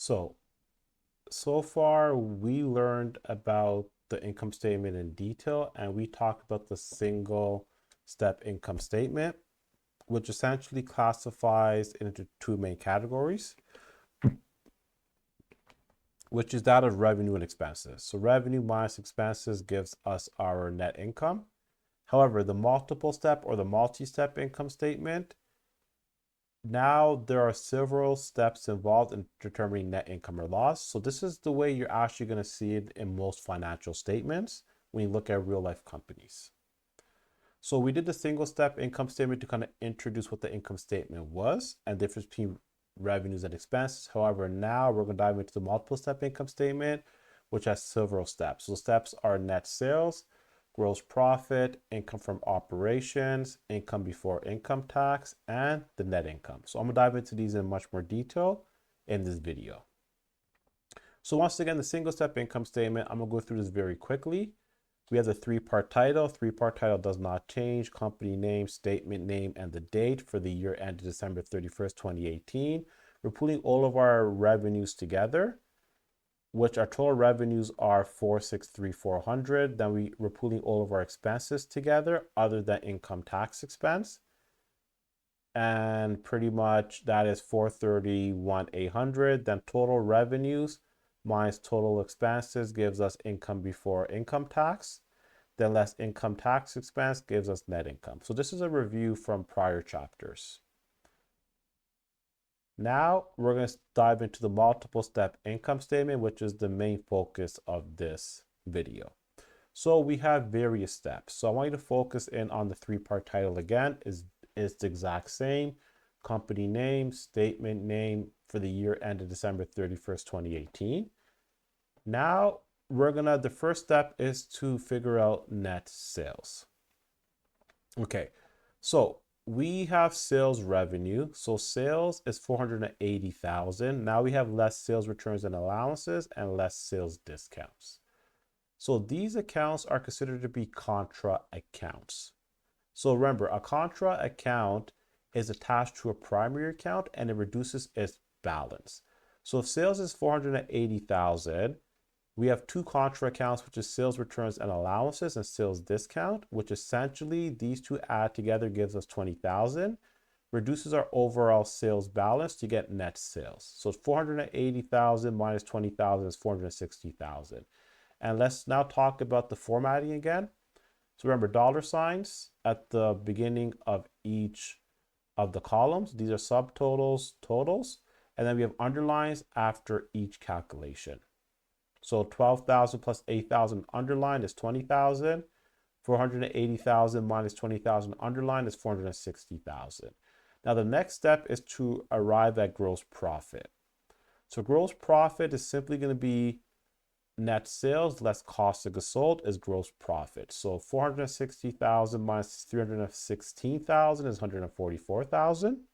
So far we learned about the income statement in detail, and we talked about the single step income statement, which essentially classifies into two main categories, which is that of revenue and expenses. So revenue minus expenses gives us our net income. However, the multiple step or the multi-step income statement, now there are several steps involved in determining net income or loss. So this is the way you're actually going to see it in most financial statements when you look at real life companies. So we did the single step income statement to kind of introduce what the income statement was and the difference between revenues and expenses. However, now we're going to dive into the multiple step income statement, which has several steps. So the steps are net sales, gross profit, income from operations, income before income tax, and the net income. So I'm gonna dive into these in much more detail in this video. So once again, the single step income statement, I'm gonna go through this very quickly. We have the three-part title. Three-part title does not change. Company name, statement name, and the date for the year ended December 31st, 2018. We're pulling all of our revenues together, which our total revenues are 463,400. Then we're pulling all of our expenses together other than income tax expense. And pretty much that is 431,800. Then total revenues minus total expenses gives us income before income tax. Then less income tax expense gives us net income. So this is a review from prior chapters. Now we're going to dive into the multiple step income statement, which is the main focus of this video. So we have various steps. So I want you to focus in on the three-part title again. Is the exact same. Company name, statement name for the year ended December 31st, 2018. Now the first step is to figure out net sales. Okay, so we have sales revenue. So sales is 480,000. Now we have less sales returns and allowances and less sales discounts. So these accounts are considered to be contra accounts. So remember, a contra account is attached to a primary account and it reduces its balance. So if sales is 480,000, we have two contra accounts, which is sales returns and allowances and sales discount, which essentially these two add together gives us 20,000, reduces our overall sales balance to get net sales. So 480,000 minus 20,000 is 460,000. And let's now talk about the formatting again. So remember, dollar signs at the beginning of each of the columns. These are subtotals, totals, and then we have underlines after each calculation. So 12,000 plus 8,000 underlined is 20,000. 480,000 minus 20,000 underlined is 460,000. Now the next step is to arrive at gross profit. So gross profit is simply going to be net sales less cost of goods sold is gross profit. So 460,000 minus 316,000 is 144,000.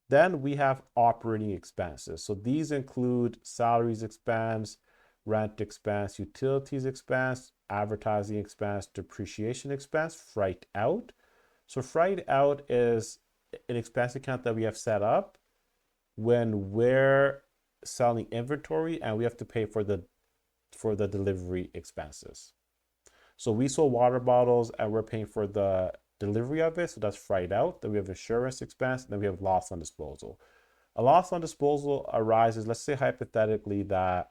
Then we have operating expenses. So these include salaries expense, rent expense, utilities expense, advertising expense, depreciation expense, freight out. So freight out is an expense account that we have set up when we're selling inventory and we have to pay for the delivery expenses. So we sold water bottles and we're paying for the delivery of it, so that's freight out. Then we have insurance expense, and then we have loss on disposal. A loss on disposal arises, let's say hypothetically that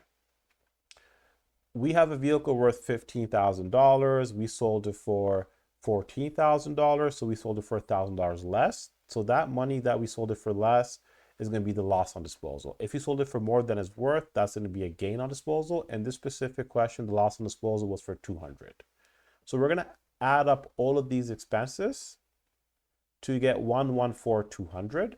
we have a vehicle worth $15,000. We sold it for $14,000, so we sold it for $1,000 less. So that money that we sold it for less is going to be the loss on disposal. If you sold it for more than it's worth, that's going to be a gain on disposal. In this specific question, the loss on disposal was for 200. So we're going to add up all of these expenses to get 114,200.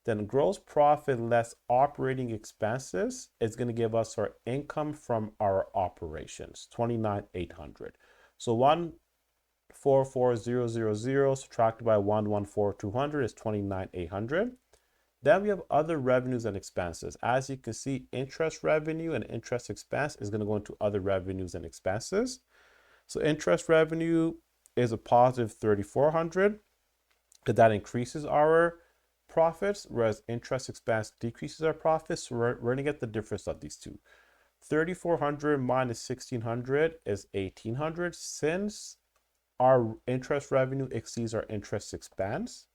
Then gross profit less operating expenses is going to give us our income from our operations, 29,800. So 144,000 subtracted by 114,200 is 29,800. Then we have other revenues and expenses. As you can see, interest revenue and interest expense is going to go into other revenues and expenses. So interest revenue is a positive 3,400 because that increases our profits, whereas interest expense decreases our profits. So we're going to get the difference of these two. 3,400 minus 1,600 is 1,800. Since our interest revenue exceeds our interest expense,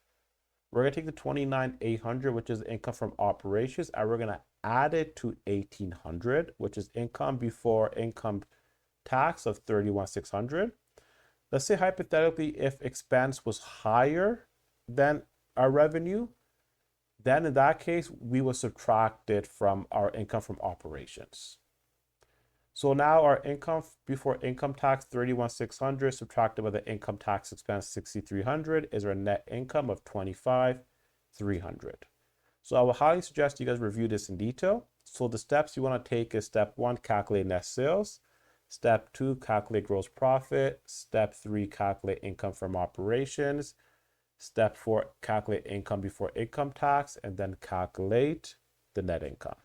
we're going to take the 29,800, which is income from operations, and we're going to add it to 1,800, which is income before income tax of 31,600. Let's say hypothetically, if expense was higher than our revenue, then in that case, we will subtract it from our income from operations. So now our income before income tax, 31,600, subtracted by the income tax expense, 6,300, is our net income of 25,300. So I would highly suggest you guys review this in detail. So the steps you want to take is step 1, calculate net sales. Step 2, calculate gross profit. Step 3, calculate income from operations. Step 4, calculate income before income tax, and then calculate the net income.